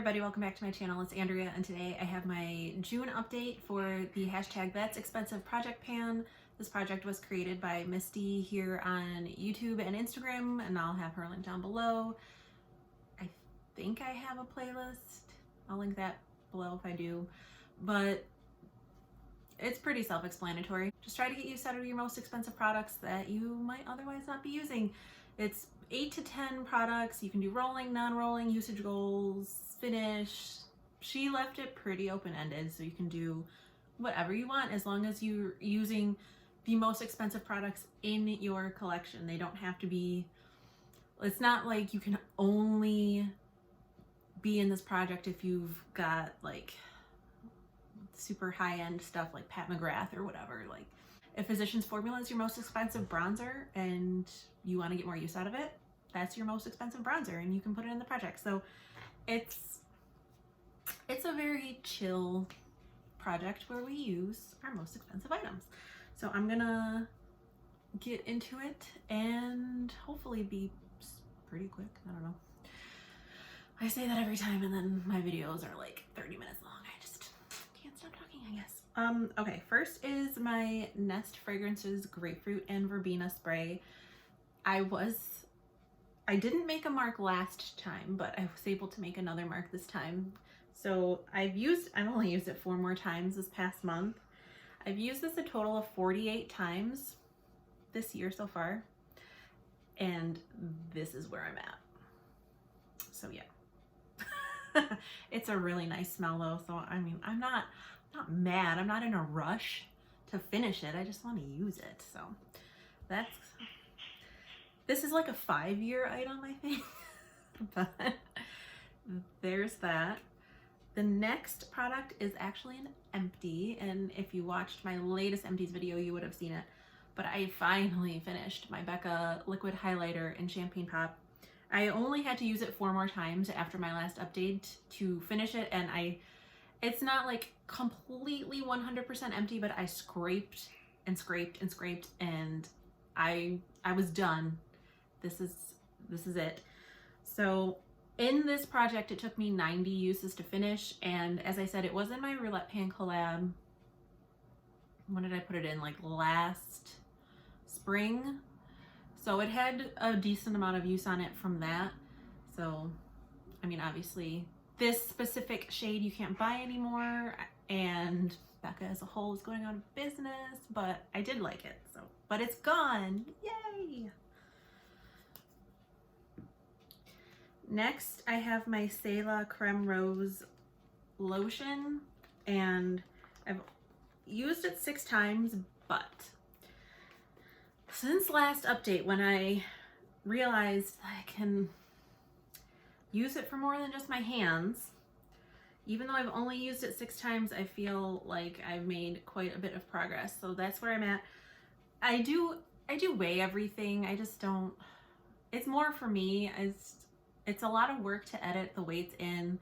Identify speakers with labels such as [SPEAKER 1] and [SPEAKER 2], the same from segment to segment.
[SPEAKER 1] everybody, welcome back to my channel. It's Andrea, and today I have my June update for the hashtag That's Expensive Project Pan. This project was created by Misty here on YouTube and Instagram, and I'll have her link down below. I think I have a playlist. I'll link that below if I do, but it's pretty self-explanatory. Just try to get use out of your most expensive products that you might otherwise not be using. It's 8 to 10 products. You can do rolling, non-rolling, usage goals, finish. She left it pretty open-ended, so you can do whatever you want as long as you're using the most expensive products in your collection. They don't have to be, it's not like you can only be in this project if you've got like super high-end stuff like Pat McGrath or whatever. Like if Physicians Formula is your most expensive bronzer and you want to get more use out of it, that's your most expensive bronzer and you can put it in the project. So it's a very chill project where we use our most expensive items. So I'm gonna get into it and hopefully be pretty quick. I don't know. I say that every time and then my videos are like 30 minutes long. I just can't stop talking, I guess. Okay, first is my Nest Fragrances Grapefruit and Verbena spray. I didn't make a mark last time, but I was able to make another mark this time. So I've only used it 4 more times this past month. I've used this a total of 48 times this year so far. And this is where I'm at. So yeah. It's a really nice smell though. So I mean, I'm not mad. I'm not in a rush to finish it. I just want to use it. So this is like a 5-year item, I think. But there's that. The next product is actually an empty, and if you watched my latest empties video, you would have seen it. But I finally finished my Becca liquid highlighter in Champagne Pop. I only had to use it 4 more times after my last update to finish it, and it's not like completely 100% empty, but I scraped and scraped and scraped, and I was done. This is it. So in this project, it took me 90 uses to finish, and as I said, it was in my Roulette Pan collab. When did I put it in? Like last spring. So it had a decent amount of use on it from that. So, I mean, obviously this specific shade you can't buy anymore, and Becca as a whole is going out of business, but I did like it. So, but it's gone. Yay! Next, I have my Selah Creme Rose lotion, and I've used it 6 times, but since last update, when I realized I can use it for more than just my hands, even though I've only used it 6 times, I feel like I've made quite a bit of progress. So that's where I'm at. I do weigh everything. I just don't, it's more for me. It's a lot of work to edit the weights in,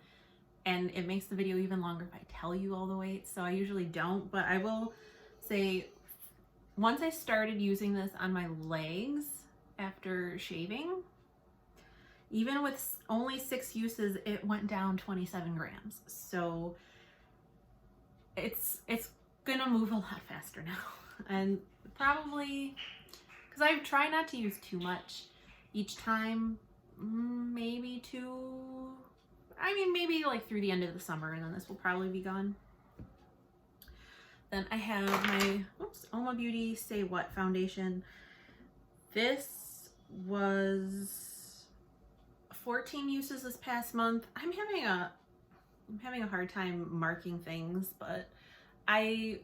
[SPEAKER 1] and it makes the video even longer if I tell you all the weights, so I usually don't. But I will say, once I started using this on my legs after shaving, even with only 6 uses, it went down 27 grams. So it's gonna move a lot faster now. And probably, because I try not to use too much each time, maybe maybe like through the end of the summer, and then this will probably be gone. Then I have my Oma Beauty Say What foundation. This was 14 uses this past month. I'm having a hard time marking things, but I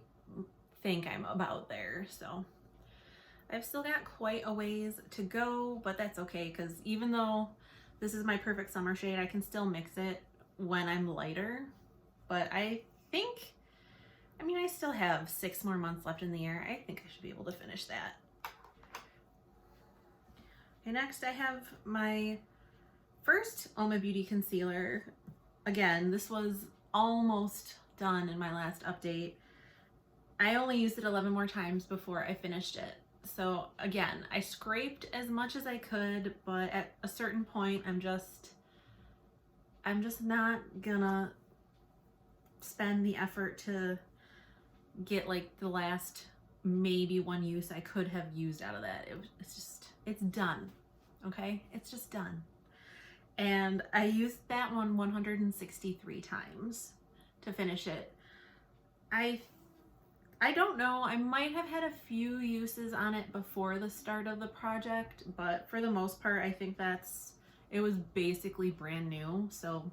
[SPEAKER 1] think I'm about there. So I've still got quite a ways to go, but that's okay, because even though this is my perfect summer shade, I can still mix it when I'm lighter. But I think, I mean, I still have 6 more months left in the year. I think I should be able to finish that. Okay, next I have my first Oma Beauty concealer. Again, this was almost done in my last update. I only used it 11 more times before I finished it. So again, I scraped as much as I could, but at a certain point, I'm just not gonna spend the effort to get like the last maybe one use I could have used out of that. It's done. Okay, it's just done. And I used that one 163 times to finish it. I don't know, I might have had a few uses on it before the start of the project, but for the most part, I think it was basically brand new. So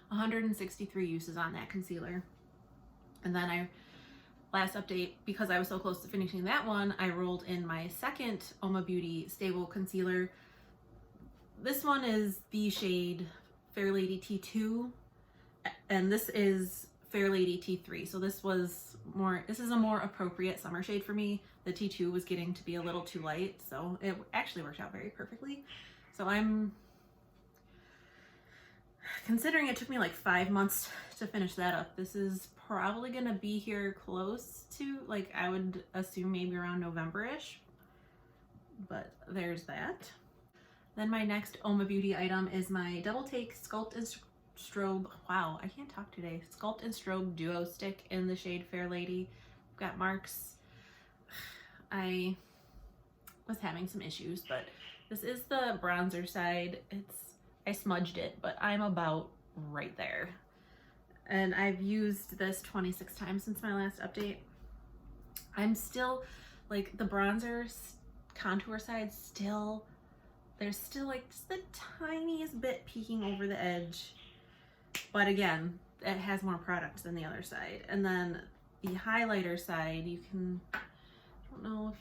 [SPEAKER 1] 163 uses on that concealer. And then last update, because I was so close to finishing that one, I rolled in my second Oma Beauty Stable Concealer. This one is the shade Fair Lady T2, and this is Fair Lady T3. So this is a more appropriate summer shade for me. The T2 was getting to be a little too light, so it actually worked out very perfectly. So I'm considering it took me like 5 months to finish that up. This is probably gonna be here close to, like, I would assume maybe around November-ish, but there's that. Then my next Oma Beauty item is my Double Take Sculpt and Strobe, wow, I can't talk today, Sculpt and Strobe Duo Stick in the shade Fair Lady. I've got marks. I was having some issues, but this is the bronzer side. I smudged it, but I'm about right there. And I've used this 26 times since my last update. I'm still, like, the bronzer contour side there's still like just the tiniest bit peeking over the edge. But again, it has more product than the other side. And then the highlighter side, I don't know if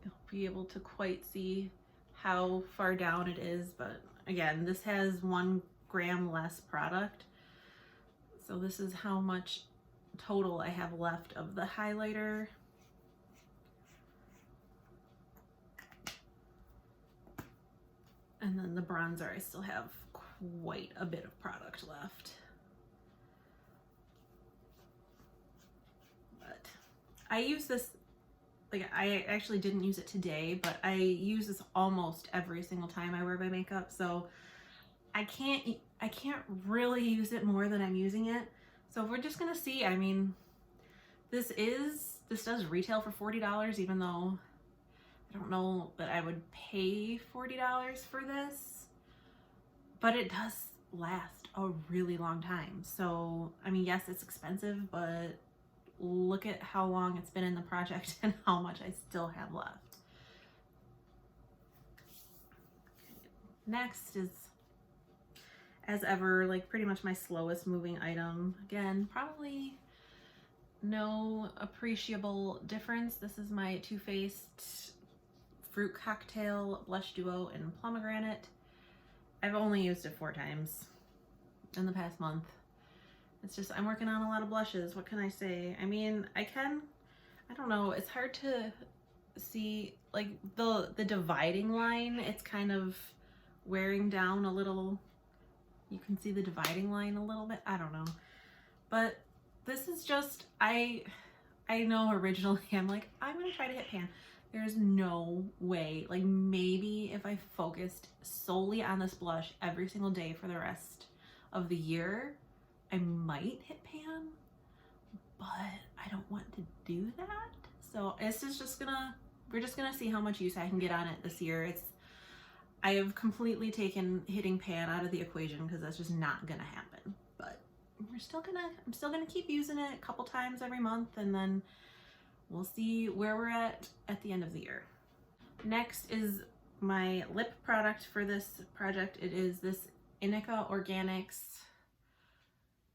[SPEAKER 1] you'll be able to quite see how far down it is, but again, this has 1 gram less product. So this is how much total I have left of the highlighter. And then the bronzer, I still have quite a bit of product left. But I use this, like, I actually didn't use it today, but I use this almost every single time I wear my makeup, so I can't really use it more than I'm using it. So we're just gonna see. I mean, this does retail for $40, even though I don't know that I would pay $40 for this, but it does last a really long time. So, I mean, yes, it's expensive, but look at how long it's been in the project and how much I still have left. Next is, as ever, like pretty much my slowest moving item. Again, probably no appreciable difference. This is my Too Faced Fruit Cocktail Blush Duo in Pomegranate. I've only used it 4 times in the past month. It's just, I'm working on a lot of blushes. What can I say? I mean, I don't know, it's hard to see, like, the dividing line. It's kind of wearing down a little. You can see the dividing line a little bit. I don't know. But this is just, I know originally I'm like, I'm gonna try to hit pan. There's no way. Like, maybe if I focused solely on this blush every single day for the rest of the year, I might hit pan, but I don't want to do that. So this is just we're just gonna see how much use I can get on it this year. I have completely taken hitting pan out of the equation because that's just not gonna happen. But I'm still gonna keep using it a couple times every month, and then we'll see where we're at the end of the year. Next is my lip product for this project. It is this Inica Organics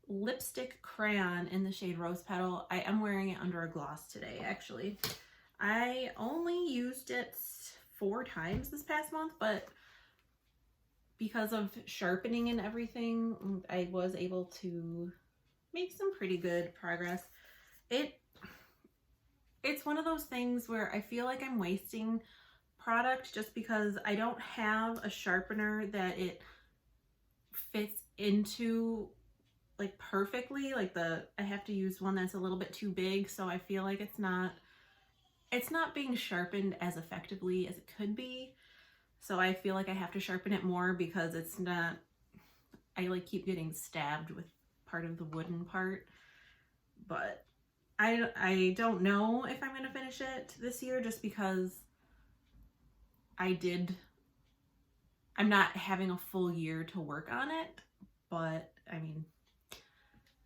[SPEAKER 1] lipstick crayon in the shade Rose Petal. I am wearing it under a gloss today, actually. I only used it 4 times this past month, but because of sharpening and everything, I was able to make some pretty good progress. It's one of those things where I feel like I'm wasting product just because I don't have a sharpener that it fits into, like, perfectly. Like, I have to use one that's a little bit too big, so I feel like it's not being sharpened as effectively as it could be. So I feel like I have to sharpen it more because it's not I like keep getting stabbed with part of the wooden part, but I don't know if I'm going to finish it this year just because I'm not having a full year to work on it. But I mean,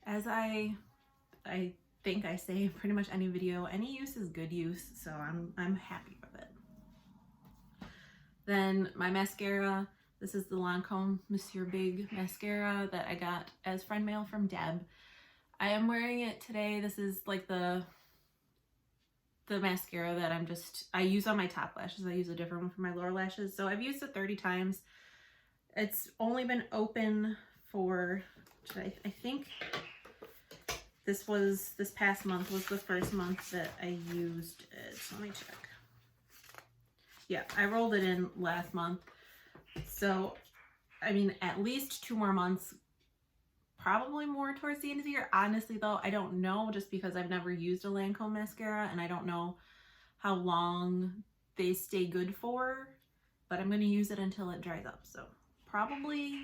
[SPEAKER 1] as I think I say in pretty much any video, any use is good use, so I'm happy with it. Then my mascara, this is the Lancome Monsieur Big mascara that I got as friend mail from Deb. I am wearing it today. This is like the mascara that I use on my top lashes. I use a different one for my lower lashes. So I've used it 30 times. It's only been open for, I think this past month was the first month that I used it. So let me check. Yeah, I rolled it in last month. So, I mean, at least 2 more months, probably more towards the end of the year. Honestly, though, I don't know, just because I've never used a Lancome mascara and I don't know how long they stay good for, but I'm going to use it until it dries up. So probably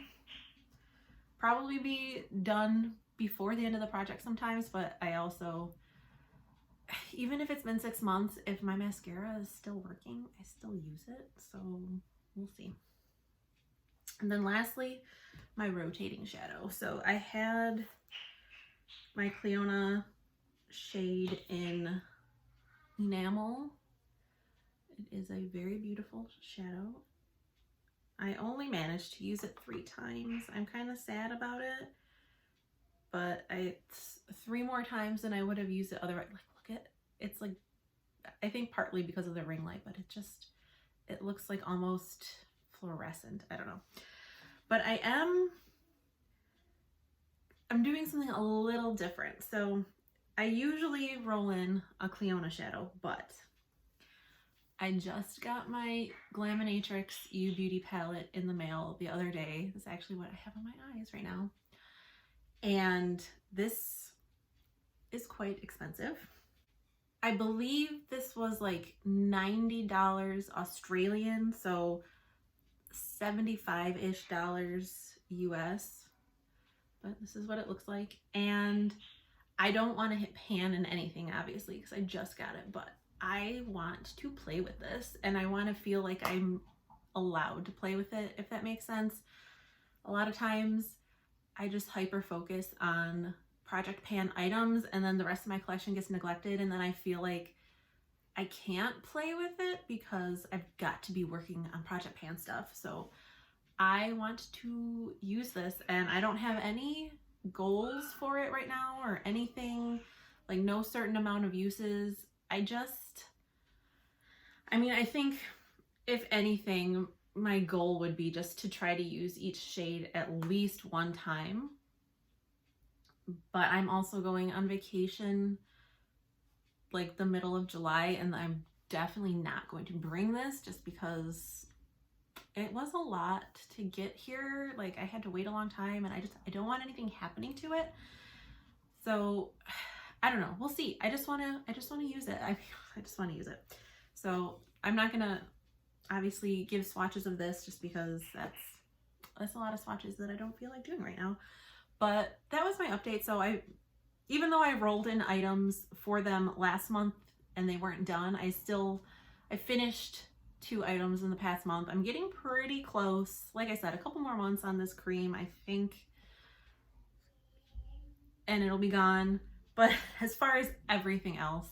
[SPEAKER 1] be done before the end of the project sometimes, but I also, even if it's been 6 months, if my mascara is still working, I still use it. So we'll see. And then lastly, my rotating shadow. So I had my Cliona shade in Enamel. It is a very beautiful shadow. I only managed to use it 3 times. I'm kind of sad about it, but it's 3 more times than I would have used it otherwise. Like, look at, it's like, I think partly because of the ring light, but it looks like almost fluorescent. I don't know. But I'm doing something a little different. So I usually roll in a Cliona shadow, but I just got my Glaminatrix U Beauty palette in the mail the other day. This is actually what I have on my eyes right now. And this is quite expensive. I believe this was like $90 Australian, so $75-ish US. But this is what it looks like. And I don't want to hit pan in anything, obviously, because I just got it, but I want to play with this and I want to feel like I'm allowed to play with it, if that makes sense. A lot of times I just hyper focus on project pan items and then the rest of my collection gets neglected, and then I feel like I can't play with it because I've got to be working on project pan stuff. So I want to use this, and I don't have any goals for it right now or anything, like no certain amount of uses. I think if anything, my goal would be just to try to use each shade at least 1 time. But I'm also going on vacation like the middle of July, and I'm definitely not going to bring this just because it was a lot to get here. Like, I had to wait a long time, and I don't want anything happening to it. So I don't know. We'll see. I just want to use it. I just want to use it. So I'm not gonna obviously give swatches of this just because that's a lot of swatches that I don't feel like doing right now. But that was my update. So even though I rolled in items for them last month and they weren't done, I finished 2 items in the past month. I'm getting pretty close. Like I said, a couple more months on this cream, I think, and it'll be gone. But as far as everything else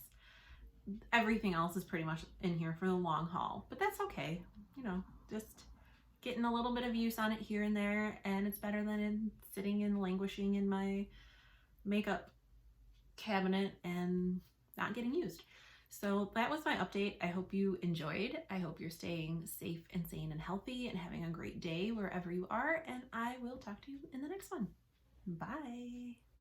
[SPEAKER 1] is pretty much in here for the long haul. But that's okay. You know, just getting a little bit of use on it here and there, and it's better than sitting and languishing in my makeup cabinet and not getting used. So that was my update. I hope you enjoyed. I hope you're staying safe and sane and healthy and having a great day wherever you are, and I will talk to you in the next one. Bye.